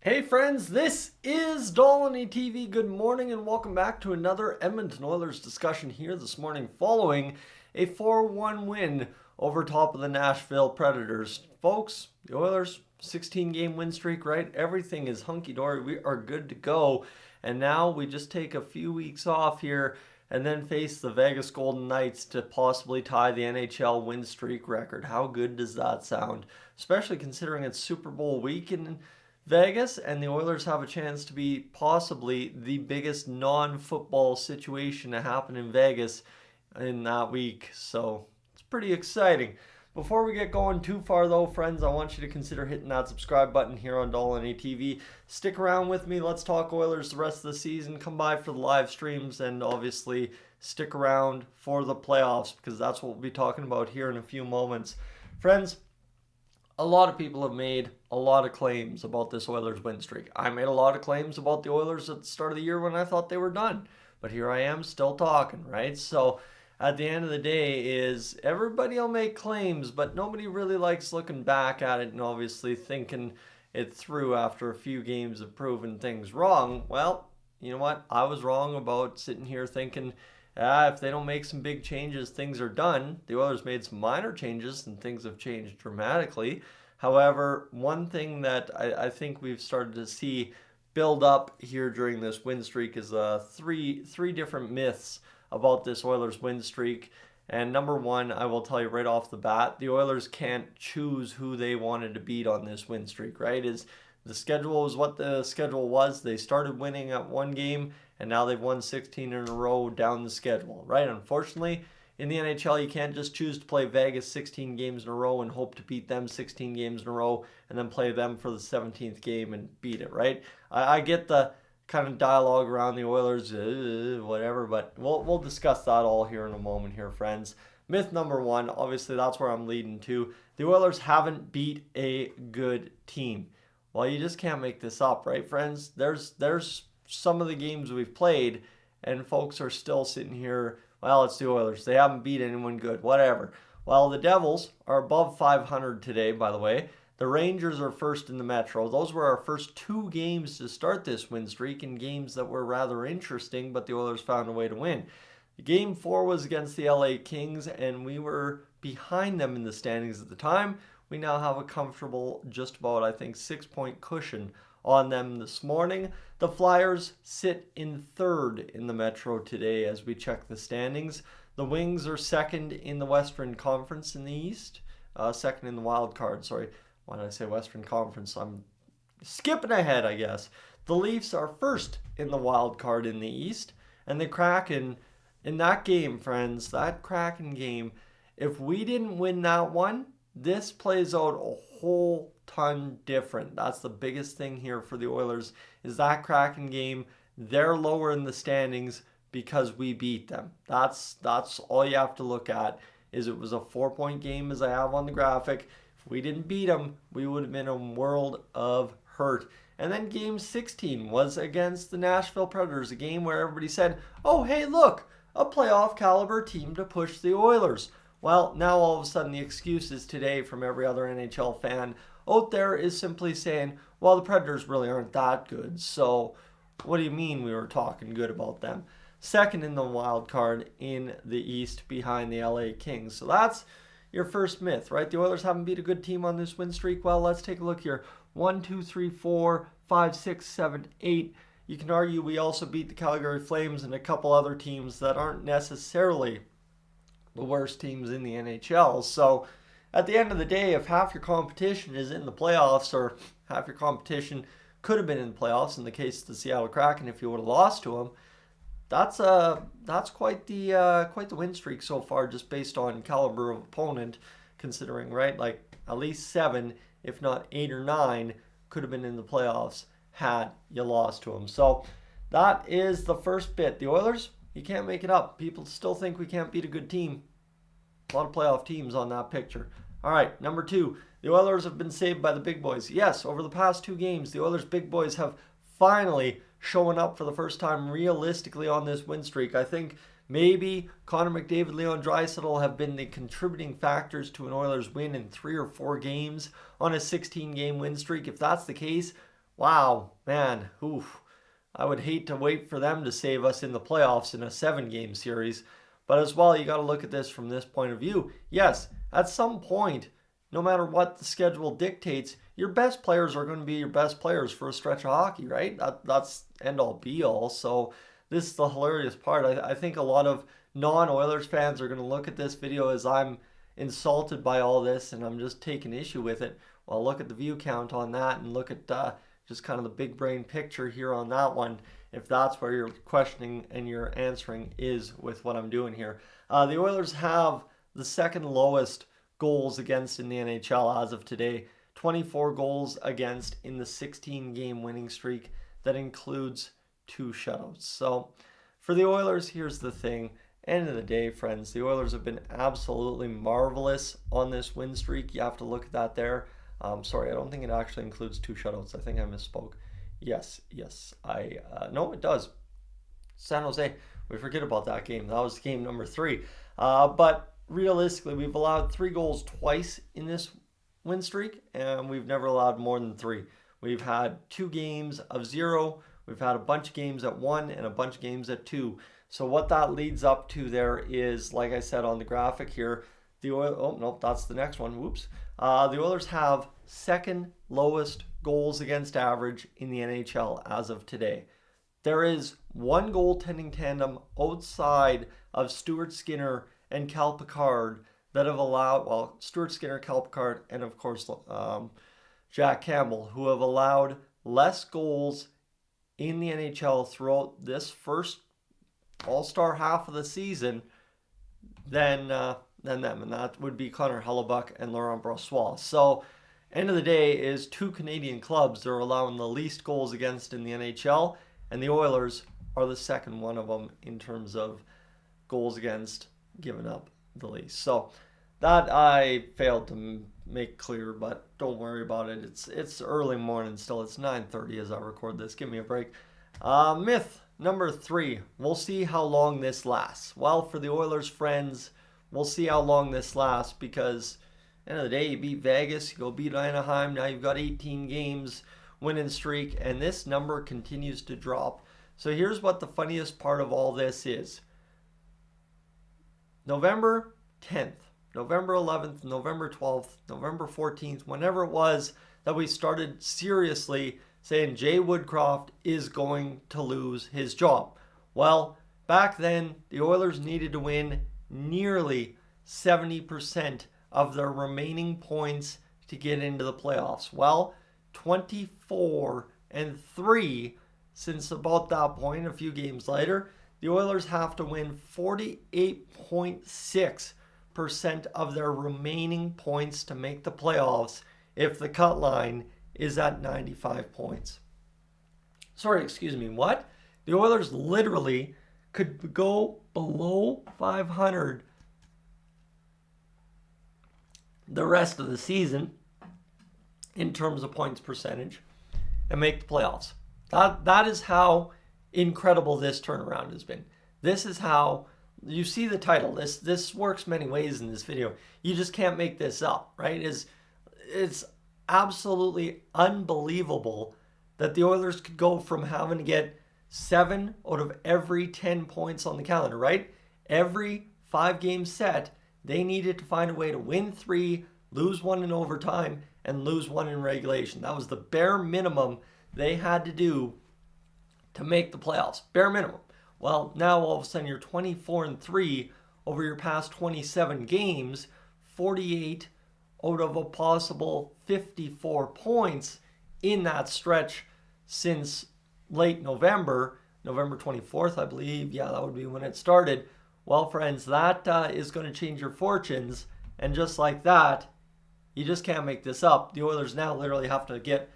Hey friends, this is Dolynny TV. Good morning and welcome back to another Edmonton Oilers discussion here this morning following a 4-1 win over top of the Nashville Predators. Folks, the Oilers 16-game win streak, right? Everything is hunky-dory. We are good to go. And now we just take a few weeks off here and then face the Vegas Golden Knights to possibly tie the NHL win streak record. How good does that sound? Especially considering it's Super Bowl week in Vegas, and the Oilers have a chance to be possibly the biggest non-football situation to happen in Vegas in that week. So it's pretty exciting. Before we get going too far though, friends, I want you to consider hitting that subscribe button here on Dolynny TV. Stick around with me. Let's talk Oilers the rest of the season. Come by for the live streams and obviously stick around for the playoffs because that's what we'll be talking about here in a few moments. Friends, a lot of people have made a lot of claims about this Oilers win streak. I made a lot of claims about the Oilers at the start of the year when I thought they were done. But here I am still talking, right? So at the end of the day is everybody will make claims, but nobody really likes looking back at it and obviously thinking it through after a few games of proving things wrong. Well, you know what? I was wrong about sitting here thinking if they don't make some big changes, things are done. The Oilers made some minor changes and things have changed dramatically. However, one thing that I think we've started to see build up here during this win streak is three different myths about this Oilers win streak. And number one, I will tell you right off the bat, the Oilers can't choose who they wanted to beat on this win streak, right? The schedule was what the schedule was. They started winning at one game, and now they've won 16 in a row down the schedule, right? Unfortunately, in the NHL, you can't just choose to play Vegas 16 games in a row and hope to beat them 16 games in a row and then play them for the 17th game and beat it, right? I get the kind of dialogue around the Oilers, whatever, but we'll discuss that all here in a moment here, friends. Myth number one, obviously that's where I'm leading to. The Oilers haven't beat a good team. Well, you just can't make this up, right, friends? There's some of the games we've played, and folks are still sitting here, well, it's the Oilers. They haven't beat anyone good, whatever. Well, the Devils are above 500 today, by the way. The Rangers are first in the Metro. Those were our first two games to start this win streak, and games that were rather interesting, but the Oilers found a way to win. Game 4 was against the LA Kings, and we were behind them in the standings at the time. We now have a comfortable, just about, I think, 6-point cushion on them this morning. The Flyers sit in third in the Metro today as we check the standings. The Wings are second in the Western Conference in the East. Second in the wild card, sorry. Why did I say Western Conference? I'm skipping ahead, I guess. The Leafs are first in the wild card in the East. And the Kraken, in that game, friends, that Kraken game, if we didn't win that one, this plays out a whole ton different. That's the biggest thing here for the Oilers is that Kraken game. They're lower in the standings because we beat them. That's all you have to look at is it was a 4-point game as I have on the graphic. If we didn't beat them, we would have been a world of hurt. And then game 16 was against the Nashville Predators, a game where everybody said, oh, hey, look, a playoff caliber team to push the Oilers. Well, now all of a sudden the excuses today from every other NHL fan out there is simply saying, well, the Predators really aren't that good. So what do you mean we were talking good about them? Second in the wild card in the East behind the LA Kings. So that's your first myth, right? The Oilers haven't beat a good team on this win streak. Well, let's take a look here. 1, 2, 3, 4, 5, 6, 7, 8. You can argue we also beat the Calgary Flames and a couple other teams that aren't necessarily the worst teams in the NHL. So at the end of the day, if half your competition is in the playoffs or half your competition could have been in the playoffs, in the case of the Seattle Kraken, if you would have lost to them, that's quite the win streak so far, just based on caliber of opponent, considering, right, like at least 7, if not 8 or 9, could have been in the playoffs had you lost to them. So that is the first bit. The Oilers, you can't make it up. People still think we can't beat a good team. A lot of playoff teams on that picture. All right, number 2, the Oilers have been saved by the big boys. Yes, over the past 2 games, the Oilers big boys have finally shown up for the first time realistically on this win streak. I think maybe Connor McDavid, Leon Draisaitl have been the contributing factors to an Oilers win in 3 or 4 games on a 16-game win streak. If that's the case, Wow, man, oof. I would hate to wait for them to save us in the playoffs in a 7-game series. But as well, you got to look at this from this point of view. Yes, at some point, no matter what the schedule dictates, your best players are going to be your best players for a stretch of hockey, right? That's end all be all. So this is the hilarious part. I think a lot of non-Oilers fans are going to look at this video as I'm insulted by all this and I'm just taking issue with it. Well, look at the view count on that and look at just kind of the big brain picture here on that one, if that's where you're questioning and you're answering is with what I'm doing here. The Oilers have the second lowest goals against in the NHL as of today. 24 goals against in the 16-game winning streak. That includes 2 shutouts. So for the Oilers, here's the thing. End of the day, friends, the Oilers have been absolutely marvelous on this win streak. You have to look at that there. Sorry, I don't think it actually includes 2 shutouts. I think I misspoke. Yes, no, it does. San Jose, we forget about that game. That was game number 3. But realistically, we've allowed 3 goals twice in this win streak, and we've never allowed more than 3. We've had 2 games of 0. We've had a bunch of games at 1 and a bunch of games at 2. So what that leads up to there is, like I said on the graphic here, the Oilers, oh no, that's the next one, whoops. The Oilers have second lowest goals against average in the NHL as of today. There is one goaltending tandem outside of Stuart Skinner and Cal Picard that have allowed, well, Stuart Skinner, Cal Picard, and of course Jack Campbell, who have allowed less goals in the NHL throughout this first All-Star half of the season than them, and that would be Connor Hellebuck and Laurent Brossoit. So, end of the day is 2 Canadian clubs that are allowing the least goals against in the NHL, and the Oilers are the second one of them in terms of goals against given up the least. So, that I failed to make clear, but don't worry about it. It's early morning still. It's 9:30 as I record this. Give me a break. Myth number 3. We'll see how long this lasts. Well, for the Oilers friends, we'll see how long this lasts because end of the day, you beat Vegas, you go beat Anaheim. Now you've got 18 games winning streak, and this number continues to drop. So here's what the funniest part of all this is. November 10th, November 11th, November 12th, November 14th, whenever it was that we started seriously saying Jay Woodcroft is going to lose his job. Well, back then, the Oilers needed to win nearly 70% of their remaining points to get into the playoffs. Well, 24-3 since about that point, a few games later, the Oilers have to win 48.6% of their remaining points to make the playoffs if the cut line is at 95 points. Sorry, excuse me, what? The Oilers literally could go below 500 the rest of the season in terms of points percentage and make the playoffs. That is how incredible this turnaround has been. This is how you see the title. This works many ways in this video. You just can't make this up, right? It's absolutely unbelievable that the Oilers could go from having to get 7 out of every 10 points on the calendar, right? Every 5-game set, they needed to find a way to win 3, lose 1 in overtime, and lose 1 in regulation. That was the bare minimum they had to do to make the playoffs. Bare minimum. Well, now all of a sudden you're 24-3 over your past 27 games, 48 out of a possible 54 points in that stretch since late November, November 24th, I believe. Yeah, that would be when it started. Well, friends, that is going to change your fortunes. And just like that, you just can't make this up. The Oilers now literally have to get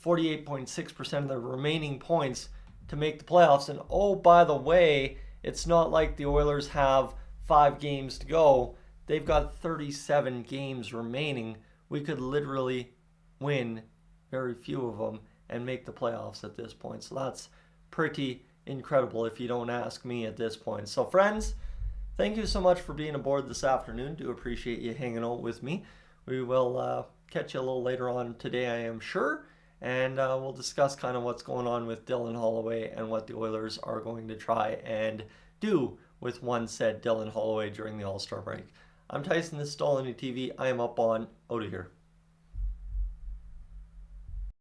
48.6% of their remaining points to make the playoffs. And oh, by the way, it's not like the Oilers have 5 games to go. They've got 37 games remaining. We could literally win very few of them and make the playoffs at this point. So that's pretty incredible if you don't ask me at this point. So friends, thank you so much for being aboard this afternoon. Do appreciate you hanging out with me. We will catch you a little later on today, I am sure. and we'll discuss kind of what's going on with Dylan Holloway and what the Oilers are going to try and do with one said Dylan Holloway during the All-Star break. I'm Tyson, this is Dolynny TV. I am up on out of here.